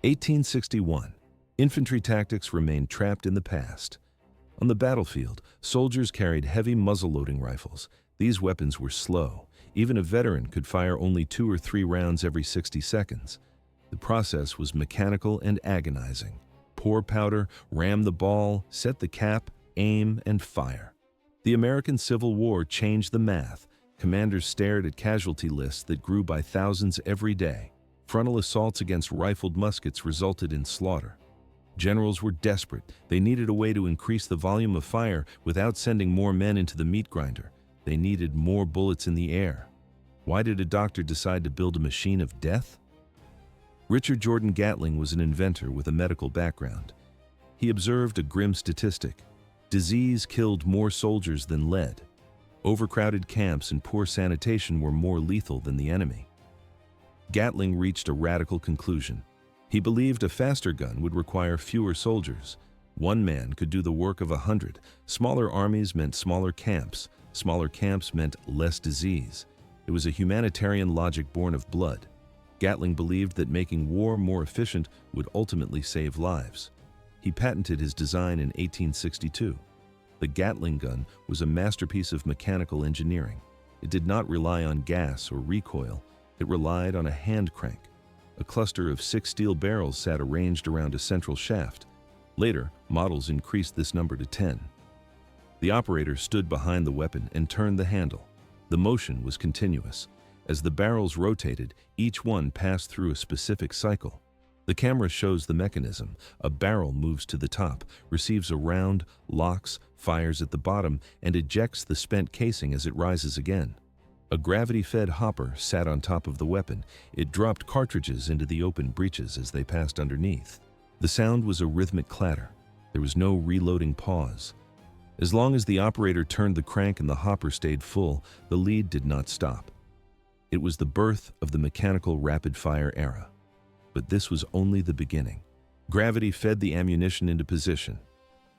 1861. Infantry tactics remained trapped in the past. On the battlefield, soldiers carried heavy muzzle-loading rifles. These weapons were slow. Even a veteran could fire only 2 or 3 rounds every 60 seconds. The process was mechanical and agonizing. Pour powder, ram the ball, set the cap, aim, and fire. The American Civil War changed the math. Commanders stared at casualty lists that grew by thousands every day. Frontal assaults against rifled muskets resulted in slaughter. Generals were desperate. They needed a way to increase the volume of fire without sending more men into the meat grinder. They needed more bullets in the air. Why did a doctor decide to build a machine of death? Richard Jordan Gatling was an inventor with a medical background. He observed a grim statistic. Disease killed more soldiers than lead. Overcrowded camps and poor sanitation were more lethal than the enemy. Gatling reached a radical conclusion. He believed a faster gun would require fewer soldiers. One man could do the work of 100. Smaller armies meant smaller camps. Smaller camps meant less disease. It was a humanitarian logic born of blood. Gatling believed that making war more efficient would ultimately save lives. He patented his design in 1862. The Gatling gun was a masterpiece of mechanical engineering. It did not rely on gas or recoil. It relied on a hand crank. A cluster of 6 steel barrels sat arranged around a central shaft. Later, models increased this number to 10. The operator stood behind the weapon and turned the handle. The motion was continuous. As the barrels rotated, each one passed through a specific cycle. The camera shows the mechanism. A barrel moves to the top, receives a round, locks, fires at the bottom, and ejects the spent casing as it rises again. A gravity-fed hopper sat on top of the weapon. It dropped cartridges into the open breeches as they passed underneath. The sound was a rhythmic clatter. There was no reloading pause. As long as the operator turned the crank and the hopper stayed full, the lead did not stop. It was the birth of the mechanical rapid-fire era. But this was only the beginning. Gravity fed the ammunition into position.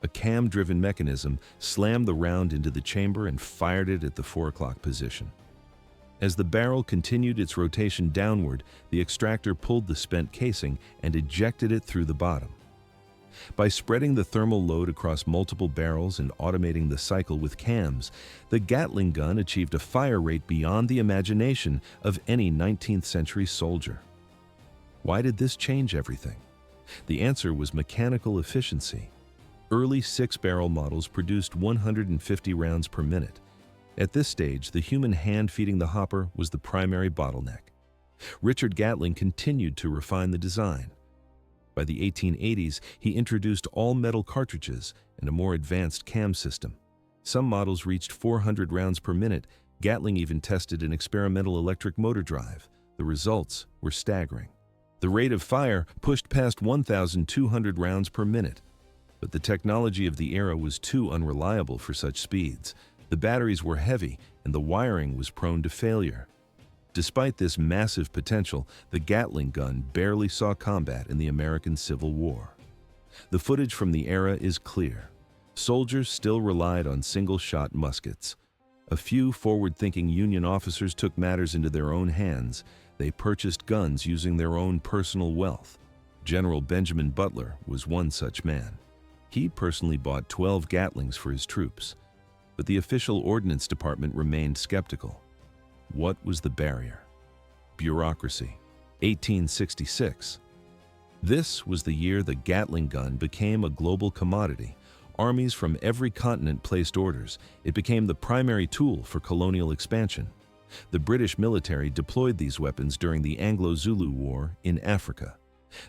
A cam-driven mechanism slammed the round into the chamber and fired it at the 4 o'clock position. As the barrel continued its rotation downward, the extractor pulled the spent casing and ejected it through the bottom. By spreading the thermal load across multiple barrels and automating the cycle with cams, the Gatling gun achieved a fire rate beyond the imagination of any 19th century soldier. Why did this change everything? The answer was mechanical efficiency. Early 6-barrel models produced 150 rounds per minute. At this stage, the human hand feeding the hopper was the primary bottleneck. Richard Gatling continued to refine the design. By the 1880s, he introduced all-metal cartridges and a more advanced cam system. Some models reached 400 rounds per minute. Gatling even tested an experimental electric motor drive. The results were staggering. The rate of fire pushed past 1,200 rounds per minute. But the technology of the era was too unreliable for such speeds. The batteries were heavy, and the wiring was prone to failure. Despite this massive potential, the Gatling gun barely saw combat in the American Civil War. The footage from the era is clear. Soldiers still relied on single-shot muskets. A few forward-thinking Union officers took matters into their own hands. They purchased guns using their own personal wealth. General Benjamin Butler was one such man. He personally bought 12 Gatlings for his troops. But the official Ordnance Department remained skeptical. What was the barrier? Bureaucracy. 1866. This was the year the Gatling gun became a global commodity. Armies from every continent placed orders. It became the primary tool for colonial expansion. The British military deployed these weapons during the Anglo-Zulu War in Africa.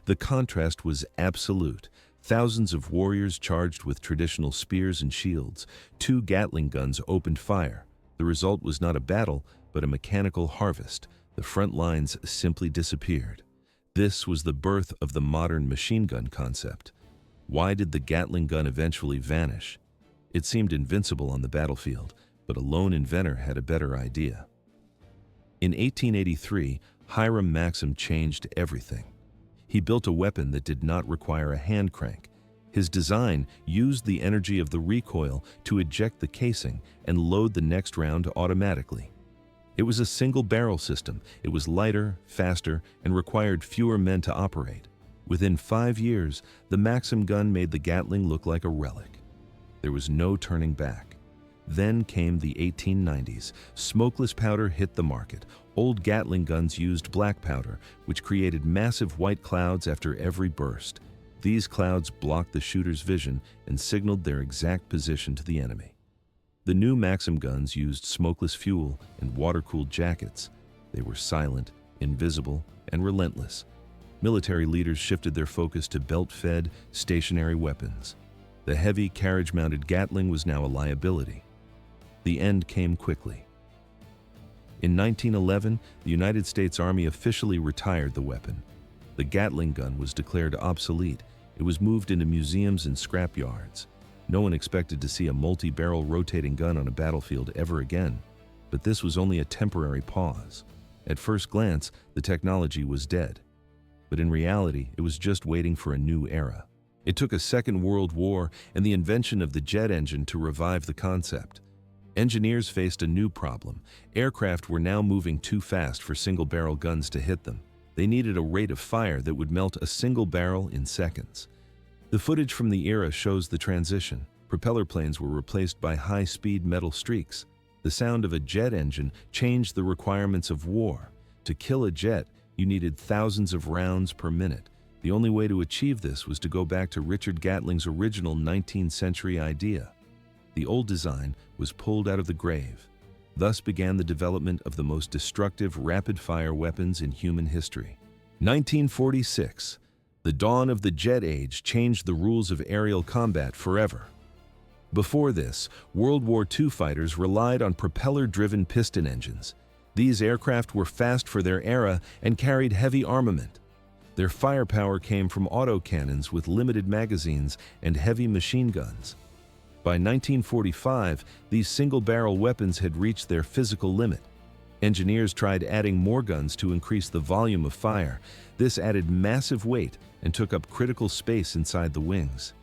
The contrast was absolute. Thousands of warriors charged with traditional spears and shields. 2 Gatling guns opened fire. The result was not a battle, but a mechanical harvest. The front lines simply disappeared. This was the birth of the modern machine gun concept. Why did the Gatling gun eventually vanish? It seemed invincible on the battlefield, but a lone inventor had a better idea. In 1883, Hiram Maxim changed everything. He built a weapon that did not require a hand crank. His design used the energy of the recoil to eject the casing and load the next round automatically. It was a single-barrel system. It was lighter, faster, and required fewer men to operate. Within 5 years, the Maxim gun made the Gatling look like a relic. There was no turning back. Then came the 1890s. Smokeless powder hit the market. Old Gatling guns used black powder, which created massive white clouds after every burst. These clouds blocked the shooter's vision and signaled their exact position to the enemy. The new Maxim guns used smokeless fuel and water-cooled jackets. They were silent, invisible, and relentless. Military leaders shifted their focus to belt-fed, stationary weapons. The heavy, carriage-mounted Gatling was now a liability. The end came quickly. In 1911, the United States Army officially retired the weapon. The Gatling gun was declared obsolete. It was moved into museums and scrap yards. No one expected to see a multi-barrel rotating gun on a battlefield ever again, but this was only a temporary pause. At first glance, the technology was dead. But in reality, it was just waiting for a new era. It took a Second World War and the invention of the jet engine to revive the concept. Engineers faced a new problem. Aircraft were now moving too fast for single-barrel guns to hit them. They needed a rate of fire that would melt a single barrel in seconds. The footage from the era shows the transition. Propeller planes were replaced by high-speed metal streaks. The sound of a jet engine changed the requirements of war. To kill a jet, you needed thousands of rounds per minute. The only way to achieve this was to go back to Richard Gatling's original 19th century idea. The old design was pulled out of the grave. Thus began the development of the most destructive rapid-fire weapons in human history. 1946. The dawn of the jet age changed the rules of aerial combat forever. Before this, World War II fighters relied on propeller-driven piston engines. These aircraft were fast for their era and carried heavy armament. Their firepower came from autocannons with limited magazines and heavy machine guns. By 1945, these single-barrel weapons had reached their physical limit. Engineers tried adding more guns to increase the volume of fire. This added massive weight and took up critical space inside the wings.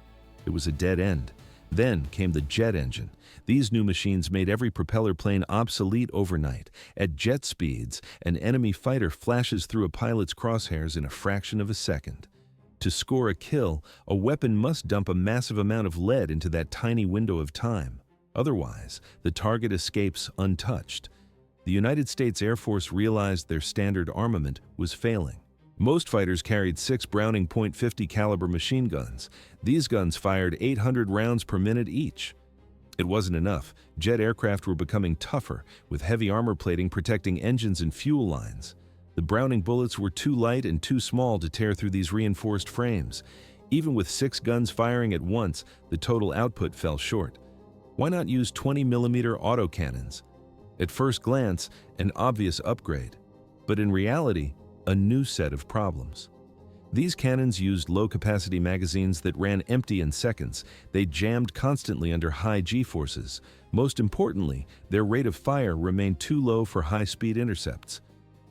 It was a dead end. Then came the jet engine. These new machines made every propeller plane obsolete overnight. At jet speeds, an enemy fighter flashes through a pilot's crosshairs in a fraction of a second. To score a kill, a weapon must dump a massive amount of lead into that tiny window of time. Otherwise, the target escapes untouched. The United States Air Force realized their standard armament was failing. Most fighters carried 6 Browning .50 caliber machine guns. These guns fired 800 rounds per minute each. It wasn't enough. Jet aircraft were becoming tougher, with heavy armor plating protecting engines and fuel lines. The Browning bullets were too light and too small to tear through these reinforced frames. Even with 6 guns firing at once, the total output fell short. Why not use 20mm autocannons? At first glance, an obvious upgrade, but in reality, a new set of problems. These cannons used low-capacity magazines that ran empty in seconds. They jammed constantly under high G-forces. Most importantly, their rate of fire remained too low for high-speed intercepts.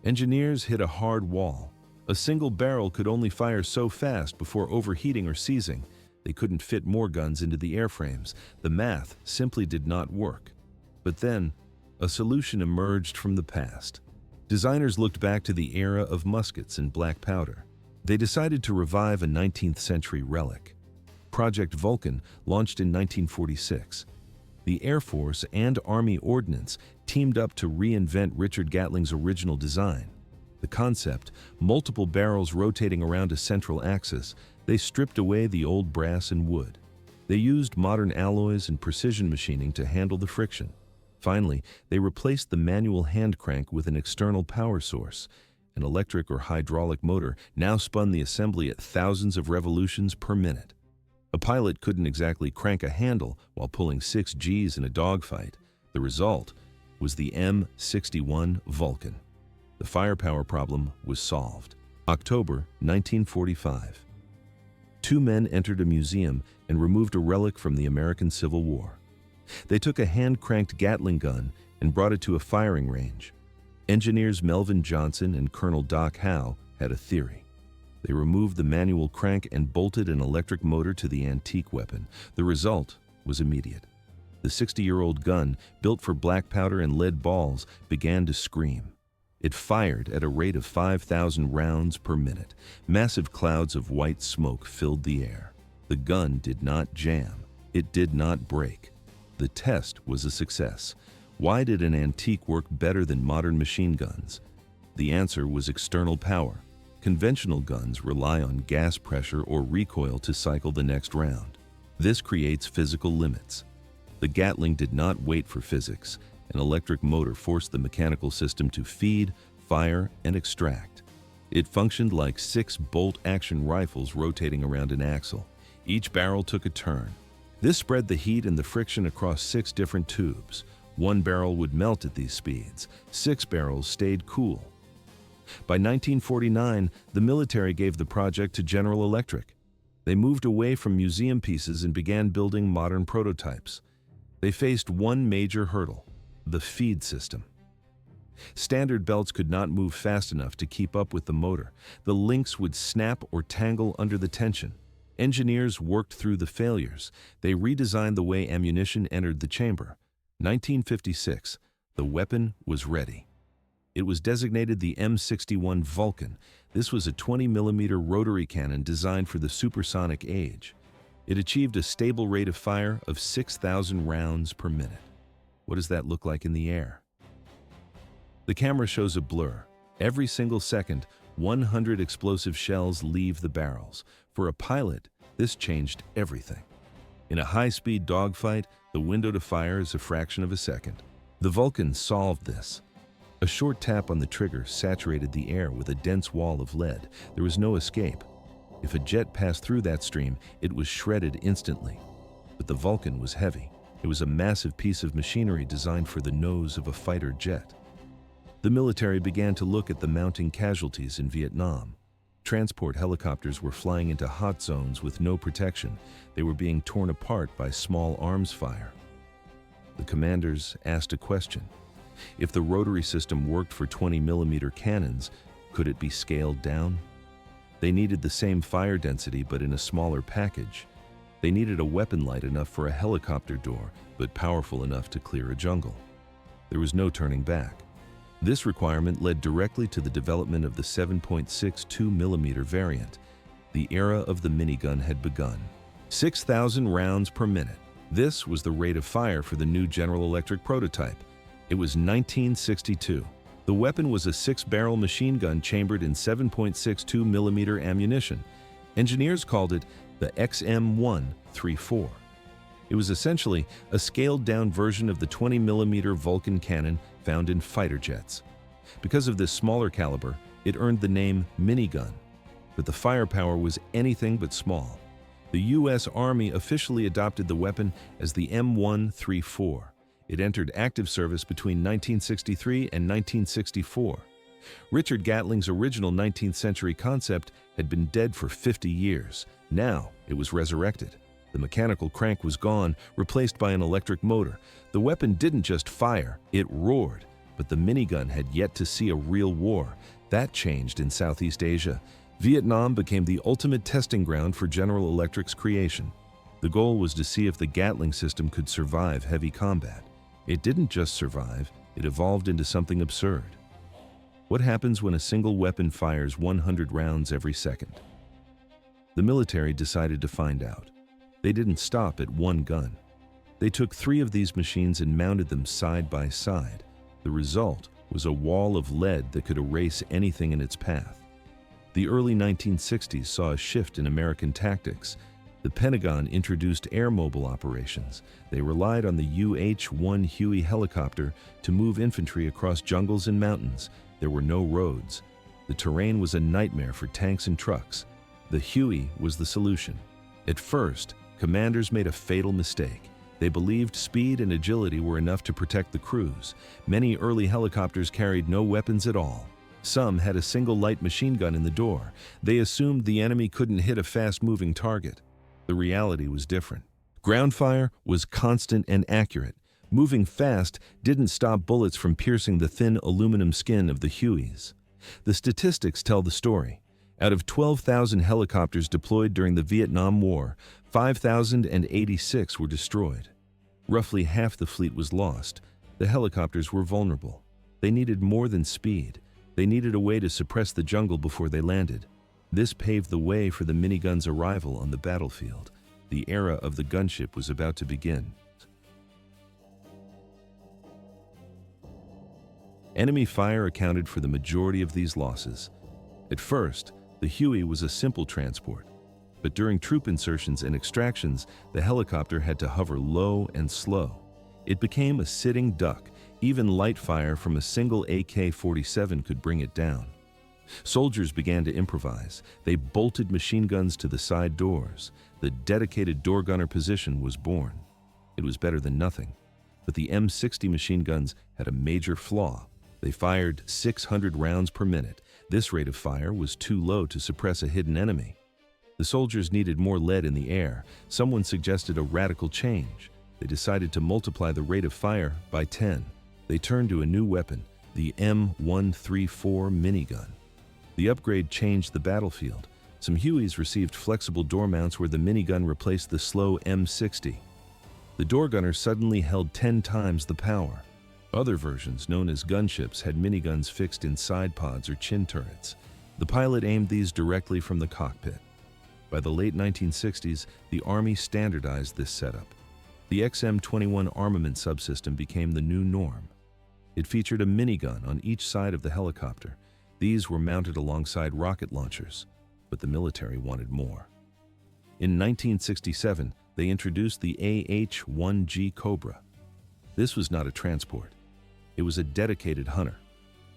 Engineers hit a hard wall. A single barrel could only fire so fast before overheating or seizing. They couldn't fit more guns into the airframes. The math simply did not work. But then, a solution emerged from the past. Designers looked back to the era of muskets and black powder. They decided to revive a 19th century relic. Project Vulcan launched in 1946. The Air Force and Army Ordnance teamed up to reinvent Richard Gatling's original design. The concept, multiple barrels rotating around a central axis, they stripped away the old brass and wood. They used modern alloys and precision machining to handle the friction. Finally, they replaced the manual hand crank with an external power source. An electric or hydraulic motor now spun the assembly at thousands of revolutions per minute. A pilot couldn't exactly crank a handle while pulling 6 Gs in a dogfight. The result was the M61 Vulcan. The firepower problem was solved. October 1945. 2 men entered a museum and removed a relic from the American Civil War. They took a hand-cranked Gatling gun and brought it to a firing range. Engineers Melvin Johnson and Colonel Doc Howe had a theory. They removed the manual crank and bolted an electric motor to the antique weapon. The result was immediate. The 60-year-old gun, built for black powder and lead balls, began to scream. It fired at a rate of 5,000 rounds per minute. Massive clouds of white smoke filled the air. The gun did not jam. It did not break. The test was a success. Why did an antique work better than modern machine guns? The answer was external power. Conventional guns rely on gas pressure or recoil to cycle the next round. This creates physical limits. The Gatling did not wait for physics. An electric motor forced the mechanical system to feed, fire, and extract. It functioned like 6 bolt-action rifles rotating around an axle. Each barrel took a turn. This spread the heat and the friction across 6 different tubes. 1 barrel would melt at these speeds. 6 barrels stayed cool. By 1949, the military gave the project to General Electric. They moved away from museum pieces and began building modern prototypes. They faced one major hurdle: the feed system. Standard belts could not move fast enough to keep up with the motor. The links would snap or tangle under the tension. Engineers worked through the failures. They redesigned the way ammunition entered the chamber. 1956, the weapon was ready. It was designated the M61 Vulcan. This was a 20mm rotary cannon designed for the supersonic age. It achieved a stable rate of fire of 6,000 rounds per minute. What does that look like in the air? The camera shows a blur. Every single second, 100 explosive shells leave the barrels. For a pilot, this changed everything. In a high-speed dogfight, the window to fire is a fraction of a second. The Vulcan solved this. A short tap on the trigger saturated the air with a dense wall of lead. There was no escape. If a jet passed through that stream, it was shredded instantly. But the Vulcan was heavy. It was a massive piece of machinery designed for the nose of a fighter jet. The military began to look at the mounting casualties in Vietnam. Transport helicopters were flying into hot zones with no protection. They were being torn apart by small arms fire. The commanders asked a question. If the rotary system worked for 20mm cannons, could it be scaled down? They needed the same fire density but in a smaller package. They needed a weapon light enough for a helicopter door, but powerful enough to clear a jungle. There was no turning back. This requirement led directly to the development of the 7.62mm variant. The era of the minigun had begun. 6,000 rounds per minute. This was the rate of fire for the new General Electric prototype. It was 1962. The weapon was a 6-barrel machine gun chambered in 7.62mm ammunition. Engineers called it the M134. It was essentially a scaled-down version of the 20mm Vulcan cannon found in fighter jets. Because of this smaller caliber, it earned the name minigun. But the firepower was anything but small. The U.S. Army officially adopted the weapon as the M134. It entered active service between 1963 and 1964. Richard Gatling's original 19th century concept had been dead for 50 years. Now it was resurrected. The mechanical crank was gone, replaced by an electric motor. The weapon didn't just fire, it roared. But the minigun had yet to see a real war. That changed in Southeast Asia. Vietnam became the ultimate testing ground for General Electric's creation. The goal was to see if the Gatling system could survive heavy combat. It didn't just survive, it evolved into something absurd. What happens when a single weapon fires 100 rounds every second? The military decided to find out. They didn't stop at one gun. They took 3 of these machines and mounted them side by side. The result was a wall of lead that could erase anything in its path. The early 1960s saw a shift in American tactics. The Pentagon introduced air mobile operations. They relied on the UH-1 Huey helicopter to move infantry across jungles and mountains. There were no roads. The terrain was a nightmare for tanks and trucks. The Huey was the solution. At first, commanders made a fatal mistake. They believed speed and agility were enough to protect the crews. Many early helicopters carried no weapons at all. Some had a single light machine gun in the door. They assumed the enemy couldn't hit a fast-moving target. The reality was different. Ground fire was constant and accurate. Moving fast didn't stop bullets from piercing the thin aluminum skin of the Hueys. The statistics tell the story. Out of 12,000 helicopters deployed during the Vietnam War, 5,086 were destroyed. Roughly half the fleet was lost. The helicopters were vulnerable. They needed more than speed. They needed a way to suppress the jungle before they landed. This paved the way for the minigun's arrival on the battlefield. The era of the gunship was about to begin. Enemy fire accounted for the majority of these losses. At first, the Huey was a simple transport, but during troop insertions and extractions, the helicopter had to hover low and slow. It became a sitting duck. Even light fire from a single AK-47 could bring it down. Soldiers began to improvise. They bolted machine guns to the side doors. The dedicated door gunner position was born. It was better than nothing. But the M60 machine guns had a major flaw. They fired 600 rounds per minute. This rate of fire was too low to suppress a hidden enemy. The soldiers needed more lead in the air. Someone suggested a radical change. They decided to multiply the rate of fire by 10. They turned to a new weapon, the M134 Minigun. The upgrade changed the battlefield. Some Hueys received flexible door mounts where the minigun replaced the slow M60. The door gunner suddenly held 10 times the power. Other versions, known as gunships, had miniguns fixed in side pods or chin turrets. The pilot aimed these directly from the cockpit. By the late 1960s, the Army standardized this setup. The XM-21 armament subsystem became the new norm. It featured a minigun on each side of the helicopter. These were mounted alongside rocket launchers, but the military wanted more. In 1967, they introduced the AH-1G Cobra. This was not a transport. It was a dedicated hunter.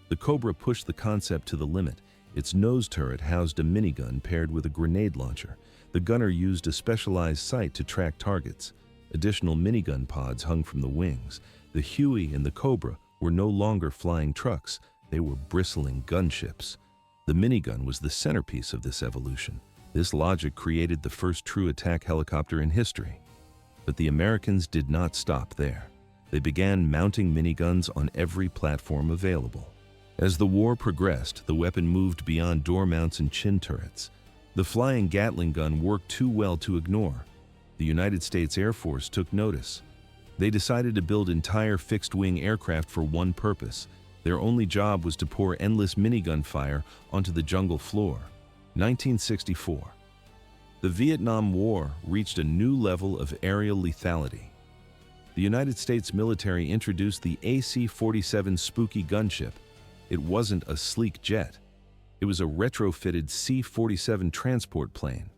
The Cobra pushed the concept to the limit. Its nose turret housed a minigun paired with a grenade launcher. The gunner used a specialized sight to track targets. Additional minigun pods hung from the wings. The Huey and the Cobra were no longer flying trucks. They were bristling gunships. The minigun was the centerpiece of this evolution. This logic created the first true attack helicopter in history. But the Americans did not stop there. They began mounting miniguns on every platform available. As the war progressed, the weapon moved beyond door mounts and chin turrets. The flying Gatling gun worked too well to ignore. The United States Air Force took notice. They decided to build entire fixed-wing aircraft for one purpose. Their only job was to pour endless minigun fire onto the jungle floor. 1964. The Vietnam War reached a new level of aerial lethality. The United States military introduced the AC-47 Spooky gunship. It wasn't a sleek jet. It was a retrofitted C-47 transport plane.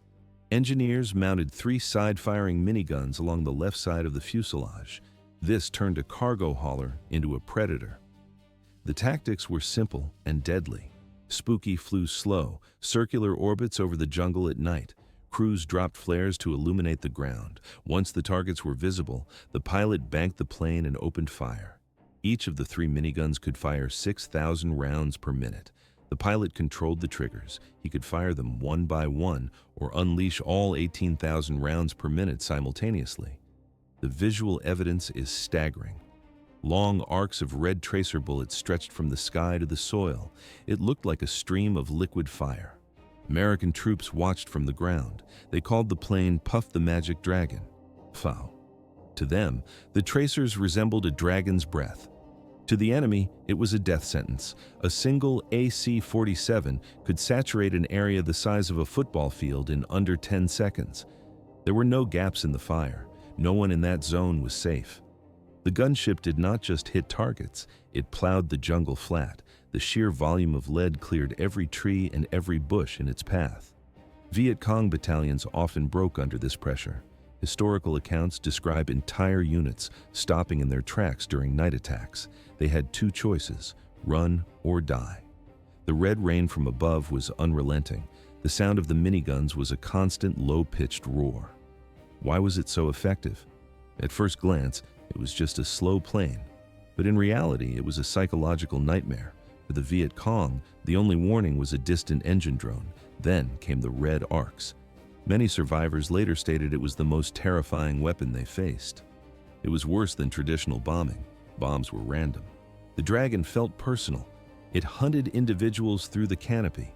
Engineers mounted 3 side-firing miniguns along the left side of the fuselage. This turned a cargo hauler into a predator. The tactics were simple and deadly. Spooky flew slow, circular orbits over the jungle at night. Crews dropped flares to illuminate the ground. Once the targets were visible, the pilot banked the plane and opened fire. Each of the 3 miniguns could fire 6,000 rounds per minute. The pilot controlled the triggers. He could fire them one by one or unleash all 18,000 rounds per minute simultaneously. The visual evidence is staggering. Long arcs of red tracer bullets stretched from the sky to the soil. It looked like a stream of liquid fire. American troops watched from the ground. They called the plane Puff the Magic Dragon. Foul. To them, the tracers resembled a dragon's breath. To the enemy, it was a death sentence. A single AC-47 could saturate an area the size of a football field in under 10 seconds. There were no gaps in the fire. No one in that zone was safe. The gunship did not just hit targets, it plowed the jungle flat. The sheer volume of lead cleared every tree and every bush in its path. Viet Cong battalions often broke under this pressure. Historical accounts describe entire units stopping in their tracks during night attacks. They had 2 choices, run or die. The red rain from above was unrelenting. The sound of the miniguns was a constant low-pitched roar. Why was it so effective? At first glance, it was just a slow plane. But in reality, it was a psychological nightmare. For the Viet Cong, the only warning was a distant engine drone. Then came the red arcs. Many survivors later stated it was the most terrifying weapon they faced. It was worse than traditional bombing. Bombs were random. The Dragon felt personal. It hunted individuals through the canopy.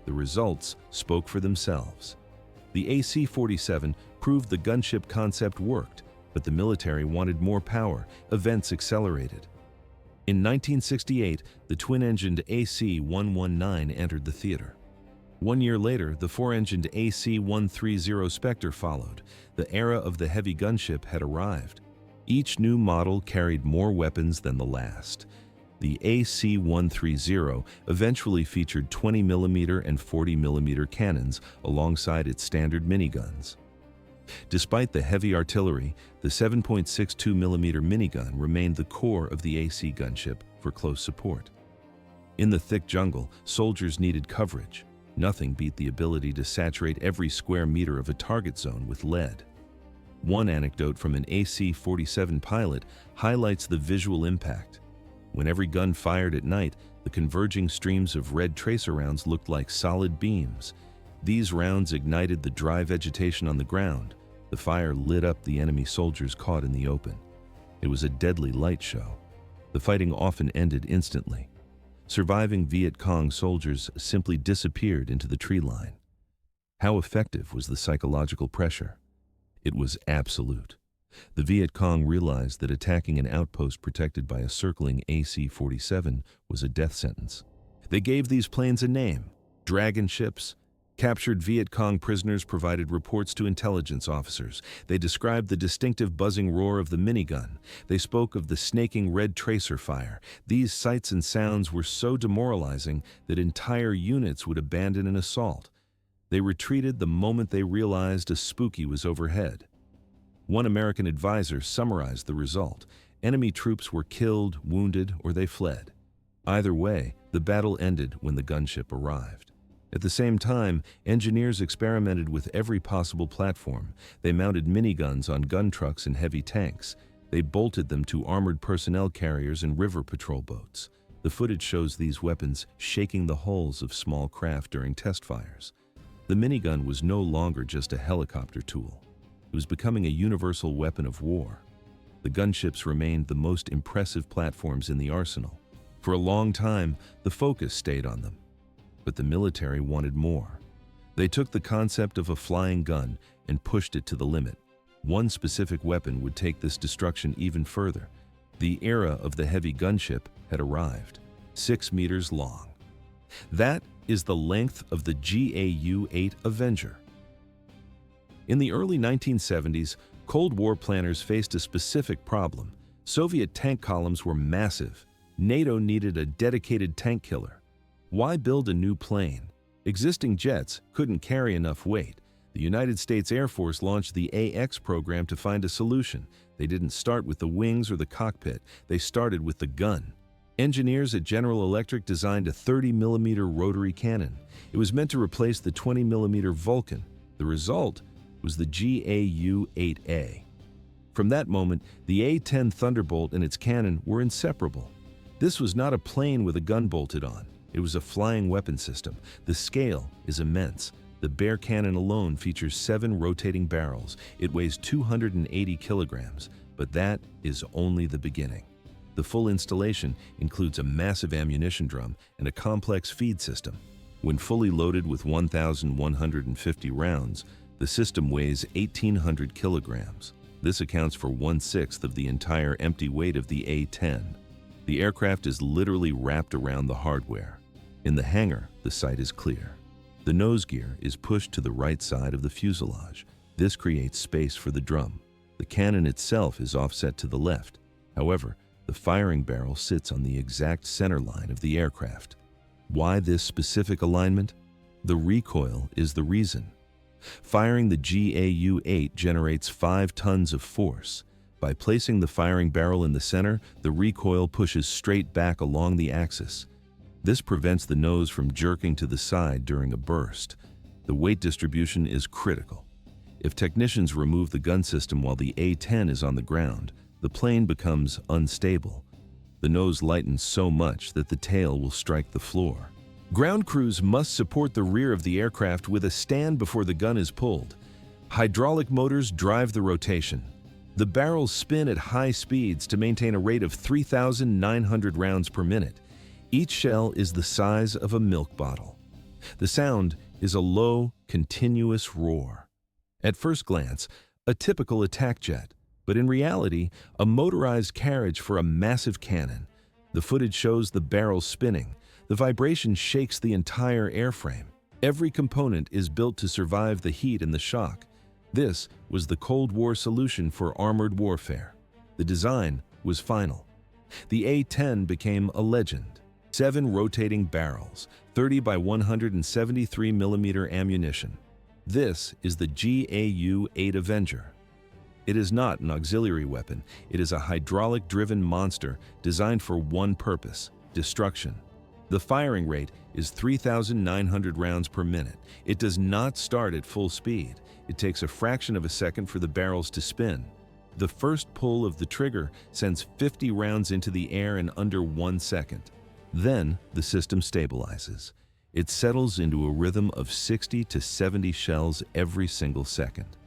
The results spoke for themselves. The AC-47 proved the gunship concept worked, but the military wanted more power. Events accelerated. In 1968, the twin-engined AC-119 entered the theater. 1 year later, the four-engined AC-130 Spectre followed. The era of the heavy gunship had arrived. Each new model carried more weapons than the last. The AC-130 eventually featured 20mm and 40mm cannons alongside its standard miniguns. Despite the heavy artillery, the 7.62mm minigun remained the core of the AC gunship for close support. In the thick jungle, soldiers needed coverage. Nothing beat the ability to saturate every square meter of a target zone with lead. One anecdote from an AC-47 pilot highlights the visual impact. When every gun fired at night, the converging streams of red tracer rounds looked like solid beams. These rounds ignited the dry vegetation on the ground. The fire lit up the enemy soldiers caught in the open. It was a deadly light show. The fighting often ended instantly. Surviving Viet Cong soldiers simply disappeared into the tree line. How effective was the psychological pressure? It was absolute. The Viet Cong realized that attacking an outpost protected by a circling AC-47 was a death sentence. They gave these planes a name: Dragon ships. Captured Viet Cong prisoners provided reports to intelligence officers. They described the distinctive buzzing roar of the minigun. They spoke of the snaking red tracer fire. These sights and sounds were so demoralizing that entire units would abandon an assault. They retreated the moment they realized a spooky was overhead. One American advisor summarized the result: enemy troops were killed, wounded, or they fled. Either way, the battle ended when the gunship arrived. At the same time, engineers experimented with every possible platform. They mounted miniguns on gun trucks and heavy tanks. They bolted them to armored personnel carriers and river patrol boats. The footage shows these weapons shaking the hulls of small craft during test fires. The minigun was no longer just a helicopter tool. It was becoming a universal weapon of war. The gunships remained the most impressive platforms in the arsenal. For a long time, the focus stayed on them. But the military wanted more. They took the concept of a flying gun and pushed it to the limit. One specific weapon would take this destruction even further. The era of the heavy gunship had arrived, 6 meters long. That is the length of the GAU-8 Avenger. In the early 1970s, Cold War planners faced a specific problem. Soviet tank columns were massive. NATO needed a dedicated tank killer. Why build a new plane? Existing jets couldn't carry enough weight. The United States Air Force launched the AX program to find a solution. They didn't start with the wings or the cockpit. They started with the gun. Engineers at General Electric designed a 30mm rotary cannon. It was meant to replace the 20mm Vulcan. The result was the GAU-8A. From that moment, the A-10 Thunderbolt and its cannon were inseparable. This was not a plane with a gun bolted on. It was a flying weapon system. The scale is immense. The bare cannon alone features 7 rotating barrels. It weighs 280 kilograms, but that is only the beginning. The full installation includes a massive ammunition drum and a complex feed system. When fully loaded with 1,150 rounds, the system weighs 1,800 kilograms. This accounts for 1/6 of the entire empty weight of the A-10. The aircraft is literally wrapped around the hardware. In the hangar, the sight is clear. The nose gear is pushed to the right side of the fuselage. This creates space for the drum. The cannon itself is offset to the left. However, the firing barrel sits on the exact center line of the aircraft. Why this specific alignment? The recoil is the reason. Firing the GAU-8 generates 5 tons of force. By placing the firing barrel in the center, the recoil pushes straight back along the axis. This prevents the nose from jerking to the side during a burst. The weight distribution is critical. If technicians remove the gun system while the A-10 is on the ground, the plane becomes unstable. The nose lightens so much that the tail will strike the floor. Ground crews must support the rear of the aircraft with a stand before the gun is pulled. Hydraulic motors drive the rotation. The barrels spin at high speeds to maintain a rate of 3,900 rounds per minute. Each shell is the size of a milk bottle. The sound is a low, continuous roar. At first glance, a typical attack jet, but in reality, a motorized carriage for a massive cannon. The footage shows the barrel spinning. The vibration shakes the entire airframe. Every component is built to survive the heat and the shock. This was the Cold War solution for armored warfare. The design was final. The A-10 became a legend. 7 rotating barrels, 30 by 173 mm ammunition. This is the GAU-8 Avenger. It is not an auxiliary weapon. It is a hydraulic-driven monster designed for one purpose: destruction. The firing rate is 3,900 rounds per minute. It does not start at full speed. It takes a fraction of a second for the barrels to spin. The first pull of the trigger sends 50 rounds into the air in under 1 second. Then the system stabilizes. It settles into a rhythm of 60 to 70 shells every single second.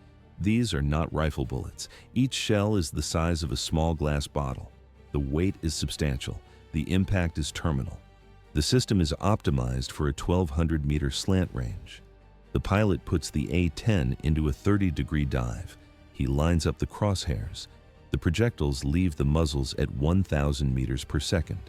These are not rifle bullets. Each shell is the size of a small glass bottle. The weight is substantial. The impact is terminal. The system is optimized for a 1,200-meter slant range. The pilot puts the A-10 into a 30-degree dive. He lines up the crosshairs. The projectiles leave the muzzles at 1,000 meters per second.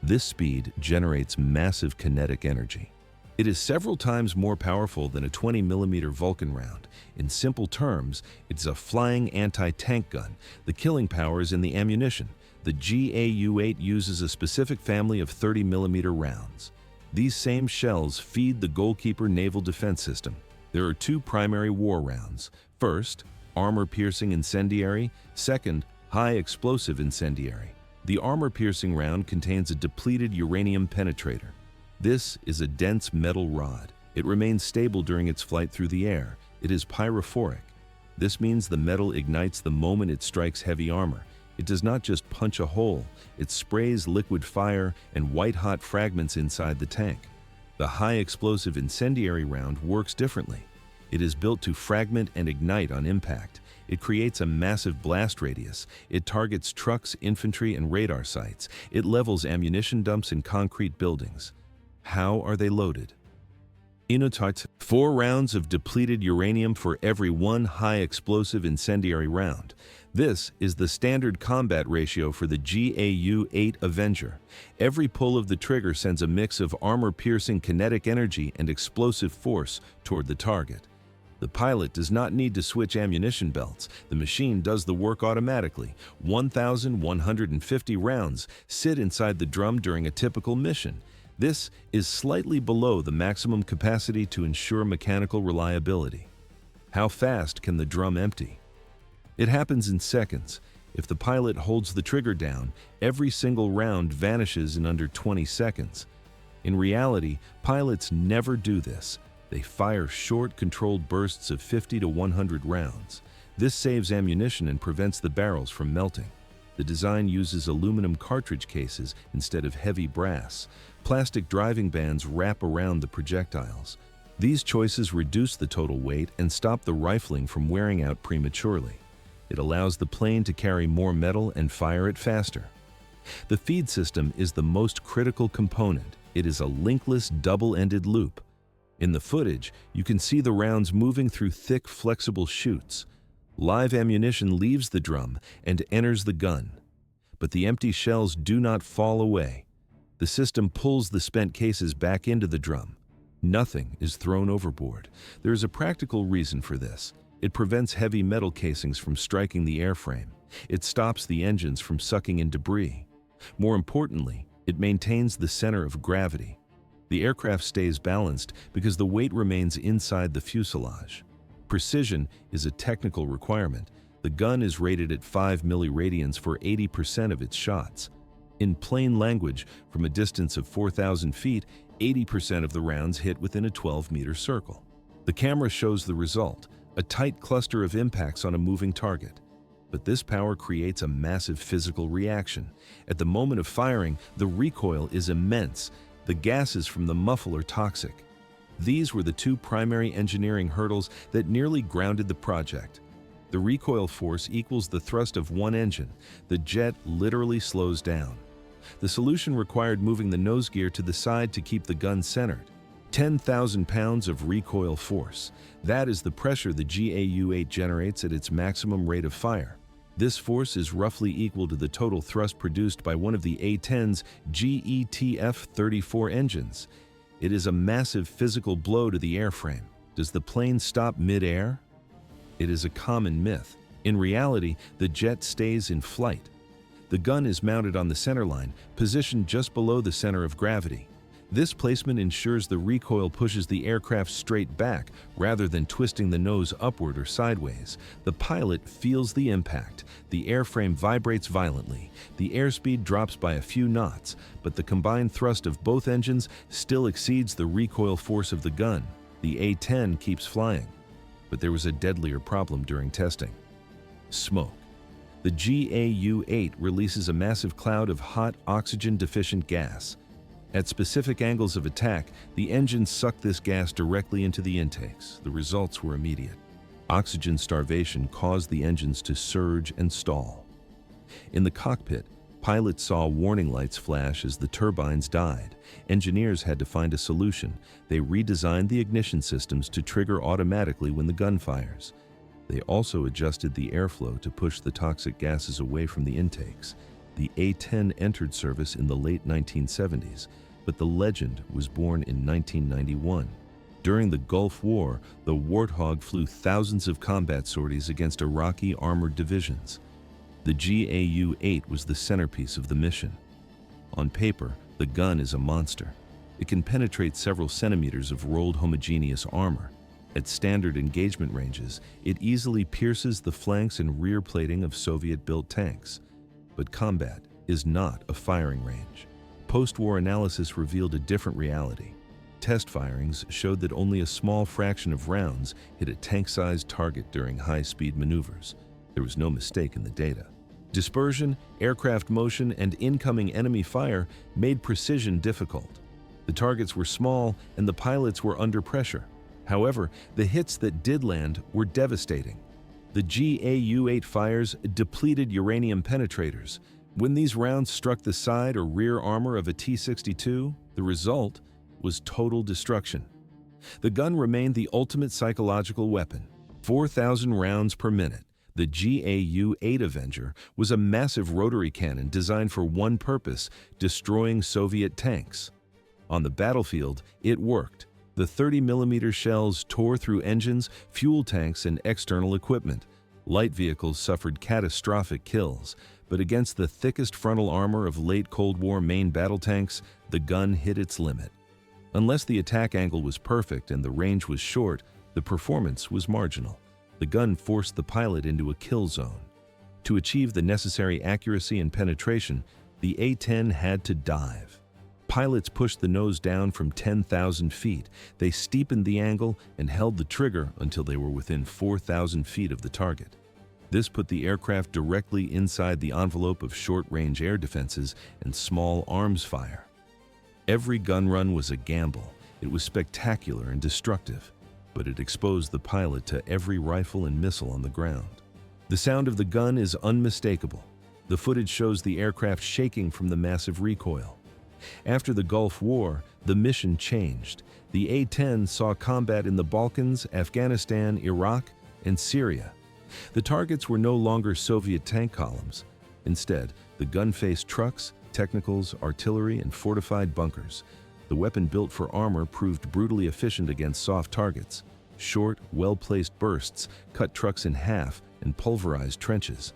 This speed generates massive kinetic energy. It is several times more powerful than a 20mm Vulcan round. In simple terms, it's a flying anti-tank gun. The killing power is in the ammunition. The GAU-8 uses a specific family of 30mm rounds. These same shells feed the Goalkeeper naval defense system. There are 2 primary war rounds. First, armor-piercing incendiary. Second, high-explosive incendiary. The armor-piercing round contains a depleted uranium penetrator. This is a dense metal rod. It remains stable during its flight through the air. It is pyrophoric. This means the metal ignites the moment it strikes heavy armor. It does not just punch a hole. It sprays liquid fire and white-hot fragments inside the tank. The high-explosive incendiary round works differently. It is built to fragment and ignite on impact. It creates a massive blast radius. It targets trucks, infantry, and radar sites. It levels ammunition dumps in concrete buildings. How are they loaded? Inotart, 4 rounds of depleted uranium for every 1 high-explosive incendiary round. This is the standard combat ratio for the GAU-8 Avenger. Every pull of the trigger sends a mix of armor-piercing kinetic energy and explosive force toward the target. The pilot does not need to switch ammunition belts. The machine does the work automatically. 1,150 rounds sit inside the drum during a typical mission. This is slightly below the maximum capacity to ensure mechanical reliability. How fast can the drum empty? It happens in seconds. If the pilot holds the trigger down, every single round vanishes in under 20 seconds. In reality, pilots never do this. They fire short, controlled bursts of 50 to 100 rounds. This saves ammunition and prevents the barrels from melting. The design uses aluminum cartridge cases instead of heavy brass. Plastic driving bands wrap around the projectiles. These choices reduce the total weight and stop the rifling from wearing out prematurely. It allows the plane to carry more metal and fire it faster. The feed system is the most critical component. It is a linkless, double-ended loop. In the footage, you can see the rounds moving through thick, flexible chutes. Live ammunition leaves the drum and enters the gun. But the empty shells do not fall away. The system pulls the spent cases back into the drum. Nothing is thrown overboard. There is a practical reason for this. It prevents heavy metal casings from striking the airframe. It stops the engines from sucking in debris. More importantly, it maintains the center of gravity. The aircraft stays balanced because the weight remains inside the fuselage. Precision is a technical requirement. The gun is rated at 5 milliradians for 80% of its shots. In plain language, from a distance of 4,000 feet, 80% of the rounds hit within a 12-meter circle. The camera shows the result, a tight cluster of impacts on a moving target. But this power creates a massive physical reaction. At the moment of firing, the recoil is immense. The gases from the muffle are toxic. These were the 2 primary engineering hurdles that nearly grounded the project. The recoil force equals the thrust of one engine. The jet literally slows down. The solution required moving the nose gear to the side to keep the gun centered. 10,000 pounds of recoil force. That is the pressure the GAU-8 generates at its maximum rate of fire. This force is roughly equal to the total thrust produced by one of the A-10's GETF-34 engines. It is a massive physical blow to the airframe. Does the plane stop mid-air? It is a common myth. In reality, the jet stays in flight. The gun is mounted on the centerline, positioned just below the center of gravity. This placement ensures the recoil pushes the aircraft straight back rather than twisting the nose upward or sideways. The pilot feels the impact. The airframe vibrates violently. The airspeed drops by a few knots, but the combined thrust of both engines still exceeds the recoil force of the gun. The A-10 keeps flying. But there was a deadlier problem during testing: smoke. The GAU-8 releases a massive cloud of hot, oxygen-deficient gas. At specific angles of attack, the engines sucked this gas directly into the intakes. The results were immediate. Oxygen starvation caused the engines to surge and stall. In the cockpit, pilots saw warning lights flash as the turbines died. Engineers had to find a solution. They redesigned the ignition systems to trigger automatically when the gun fires. They also adjusted the airflow to push the toxic gases away from the intakes. The A-10 entered service in the late 1970s, but the legend was born in 1991. During the Gulf War, the Warthog flew thousands of combat sorties against Iraqi armored divisions. The GAU-8 was the centerpiece of the mission. On paper, the gun is a monster. It can penetrate several centimeters of rolled homogeneous armor. At standard engagement ranges, it easily pierces the flanks and rear plating of Soviet-built tanks. But combat is not a firing range. Post-war analysis revealed a different reality. Test firings showed that only a small fraction of rounds hit a tank-sized target during high-speed maneuvers. There was no mistake in the data. Dispersion, aircraft motion, and incoming enemy fire made precision difficult. The targets were small and the pilots were under pressure. However, the hits that did land were devastating. The GAU-8 fires depleted uranium penetrators. When these rounds struck the side or rear armor of a T-62, the result was total destruction. The gun remained the ultimate psychological weapon. 4,000 rounds per minute. The GAU-8 Avenger was a massive rotary cannon designed for one purpose: destroying Soviet tanks. On the battlefield, it worked. The 30mm shells tore through engines, fuel tanks, and external equipment. Light vehicles suffered catastrophic kills, but against the thickest frontal armor of late Cold War main battle tanks, the gun hit its limit. Unless the attack angle was perfect and the range was short, the performance was marginal. The gun forced the pilot into a kill zone. To achieve the necessary accuracy and penetration, the A-10 had to dive. Pilots pushed the nose down from 10,000 feet. They steepened the angle and held the trigger until they were within 4,000 feet of the target. This put the aircraft directly inside the envelope of short-range air defenses and small arms fire. Every gun run was a gamble. It was spectacular and destructive, but it exposed the pilot to every rifle and missile on the ground. The sound of the gun is unmistakable. The footage shows the aircraft shaking from the massive recoil. After the Gulf War, the mission changed. The A-10 saw combat in the Balkans, Afghanistan, Iraq, and Syria. The targets were no longer Soviet tank columns. Instead, the gun faced trucks, technicals, artillery, and fortified bunkers. The weapon built for armor proved brutally efficient against soft targets. Short, well-placed bursts cut trucks in half and pulverized trenches.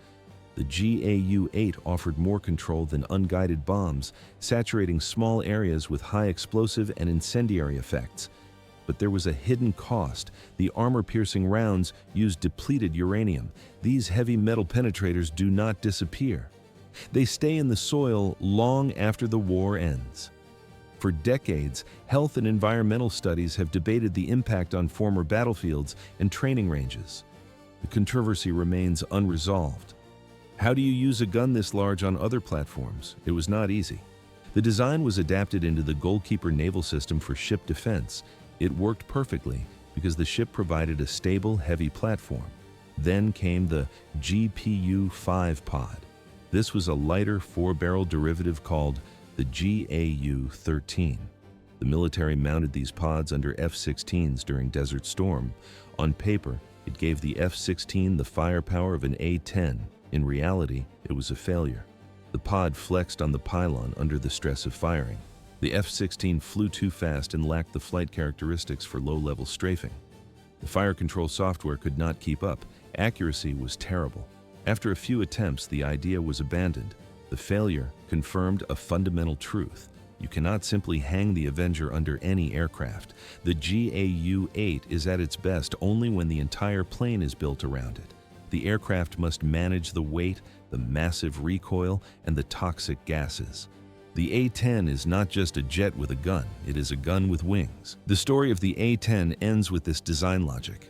The GAU-8 offered more control than unguided bombs, saturating small areas with high explosive and incendiary effects. But there was a hidden cost. The armor-piercing rounds used depleted uranium. These heavy metal penetrators do not disappear. They stay in the soil long after the war ends. For decades, health and environmental studies have debated the impact on former battlefields and training ranges. The controversy remains unresolved. How do you use a gun this large on other platforms? It was not easy. The design was adapted into the Goalkeeper naval system for ship defense. It worked perfectly because the ship provided a stable, heavy platform. Then came the GPU-5 pod. This was a lighter four-barrel derivative called the GAU-13. The military mounted these pods under F-16s during Desert Storm. On paper, it gave the F-16 the firepower of an A-10. In reality, it was a failure. The pod flexed on the pylon under the stress of firing. The F-16 flew too fast and lacked the flight characteristics for low-level strafing. The fire control software could not keep up. Accuracy was terrible. After a few attempts, the idea was abandoned. The failure confirmed a fundamental truth. You cannot simply hang the Avenger under any aircraft. The GAU-8 is at its best only when the entire plane is built around it. The aircraft must manage the weight, the massive recoil, and the toxic gases. The A-10 is not just a jet with a gun, it is a gun with wings. The story of the A-10 ends with this design logic.